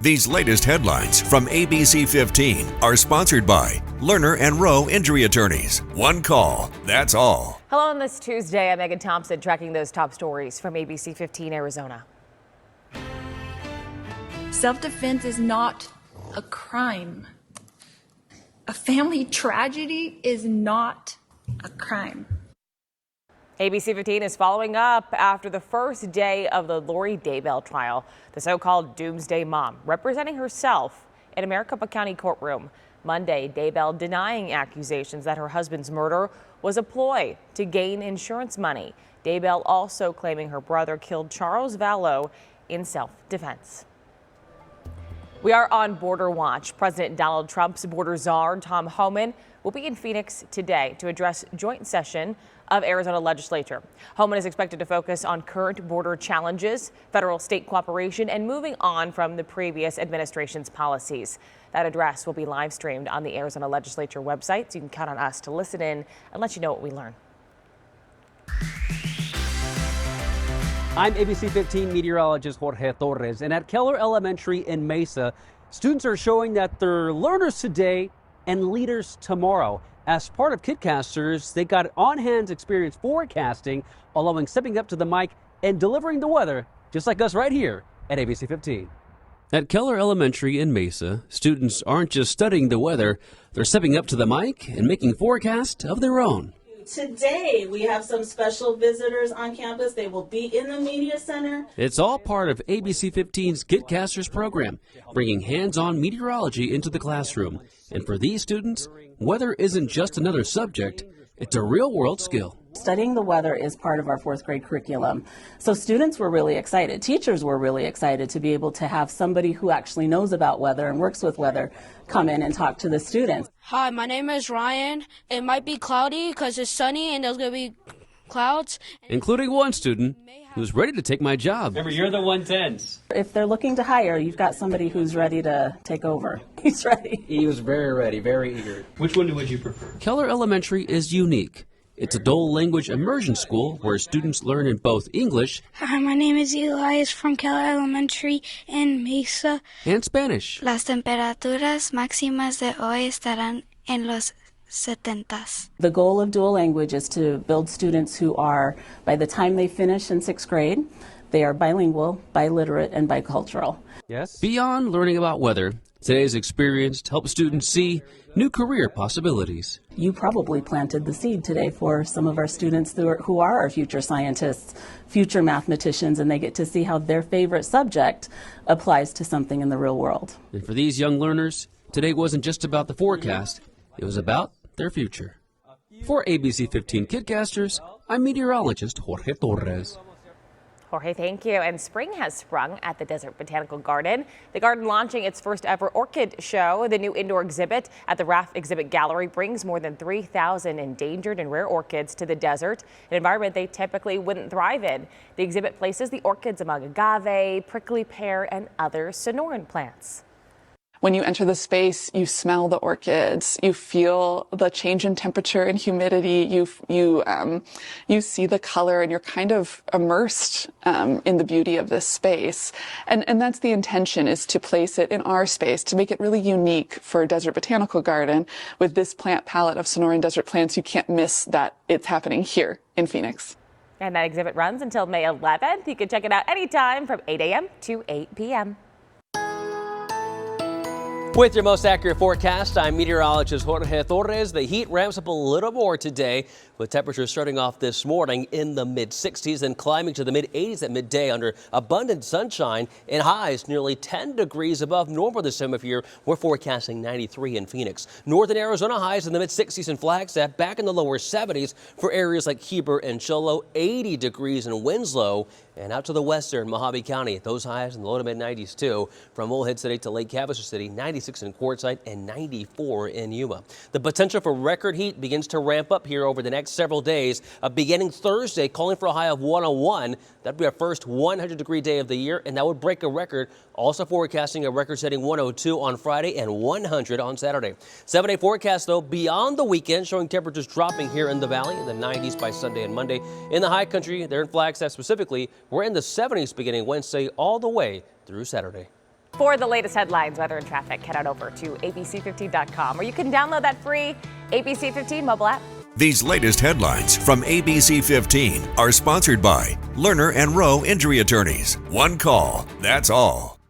These latest headlines from ABC15 are sponsored by Lerner and Rowe Injury Attorneys. One call, that's all. Hello on this Tuesday. I'm Megan Thompson tracking those top stories from ABC15 Arizona. Self-defense is not a crime. A family tragedy is not a crime. ABC15 is following up after the first day of the Vallow Daybell trial. The so-called doomsday mom representing herself in a Maricopa County courtroom. Monday, Daybell denying accusations that her husband's murder was a ploy to gain insurance money. Daybell also claiming her brother killed Charles Vallow in self-defense. We are on border watch. President Donald Trump's border czar, Tom Homan, will be in Phoenix today to address joint session of Arizona legislature. Homan is expected to focus on current border challenges, federal-state cooperation, and moving on from the previous administration's policies. That address will be live streamed on the Arizona legislature website, so you can count on us to listen in and let you know what we learn. I'm ABC15 meteorologist Jorge Torres, and at Keller Elementary in Mesa, students are showing that they're learners today and leaders tomorrow. As part of KidCasters, they got on-hand experience forecasting, allowing stepping up to the mic and delivering the weather, just like us right here at ABC15. At Keller Elementary in Mesa, students aren't just studying the weather, they're stepping up to the mic and making forecasts of their own. Today, we have some special visitors on campus. They will be in the media center. It's all part of ABC15's KidCasters program, bringing hands-on meteorology into the classroom. And for these students, weather isn't just another subject, it's a real-world skill. Studying the weather is part of our fourth grade curriculum. So students were really excited. Teachers were really excited to be able to have somebody who actually knows about weather and works with weather come in and talk to the students. Hi, my name is Ryan. It might be cloudy because it's sunny and there's going to be clouds. Including one student who's ready to take my job. Remember, you're the 110s. If they're looking to hire, you've got somebody who's ready to take over. He's ready. He was very ready, very eager. Which one would you prefer? Keller Elementary is unique. It's a dual language immersion school where students learn in both English. Hi, my name is Elias from Keller Elementary in Mesa. And Spanish. Las temperaturas máximas de hoy estarán en los 70s. The goal of dual language is to build students who are, by the time they finish in sixth grade, they are bilingual, biliterate, and bicultural. Yes. Beyond learning about weather, today's experience helps students see new career possibilities. You probably planted the seed today for some of our students who are our future scientists, future mathematicians, and they get to see how their favorite subject applies to something in the real world. And for these young learners, today wasn't just about the forecast, it was about their future. For ABC15 KidCasters, I'm meteorologist Jorge Torres. Jorge, thank you. And spring has sprung at the Desert Botanical Garden. The garden launching its first ever orchid show. The new indoor exhibit at the Raft Exhibit Gallery brings more than 3,000 endangered and rare orchids to the desert, an environment they typically wouldn't thrive in. The exhibit places the orchids among agave, prickly pear, and other Sonoran plants. When you enter the space, you smell the orchids, you feel the change in temperature and humidity, you see the color, and you're kind of immersed in the beauty of this space. And that's the intention, is to place it in our space, to make it really unique for Desert Botanical Garden. With this plant palette of Sonoran desert plants, you can't miss that it's happening here in Phoenix. And that exhibit runs until May 11th. You can check it out anytime from 8 a.m. to 8 p.m. With your most accurate forecast, I'm meteorologist Jorge Torres. The heat ramps up a little more today, with temperatures starting off this morning in the mid-60s and climbing to the mid-80s at midday under abundant sunshine and highs nearly 10 degrees above normal this time of year. We're forecasting 93 in Phoenix. Northern Arizona highs in the mid-60s in Flagstaff, back in the lower 70s for areas like Heber and Cholo, 80 degrees in Winslow. And out to the western Mojave County, those highs in the low to mid-90s too. From Morehead City to Lake Cavalier City, 96 in Quartzsite and 94 in Yuma. The potential for record heat begins to ramp up here over the next several days. Beginning Thursday, calling for a high of 101. That'd be our first 100-degree day of the year, and that would break a record. Also forecasting a record-setting 102 on Friday and 100 on Saturday. 7-day forecast, though, beyond the weekend, showing temperatures dropping here in the valley in the 90s by Sunday and Monday. In the high country, there in Flagstaff specifically, we're in the 70s beginning Wednesday all the way through Saturday. For the latest headlines, weather, and traffic, head on over to ABC15.com, or you can download that free ABC15 mobile app. These latest headlines from ABC15 are sponsored by Lerner and Rowe Injury Attorneys. One call, that's all.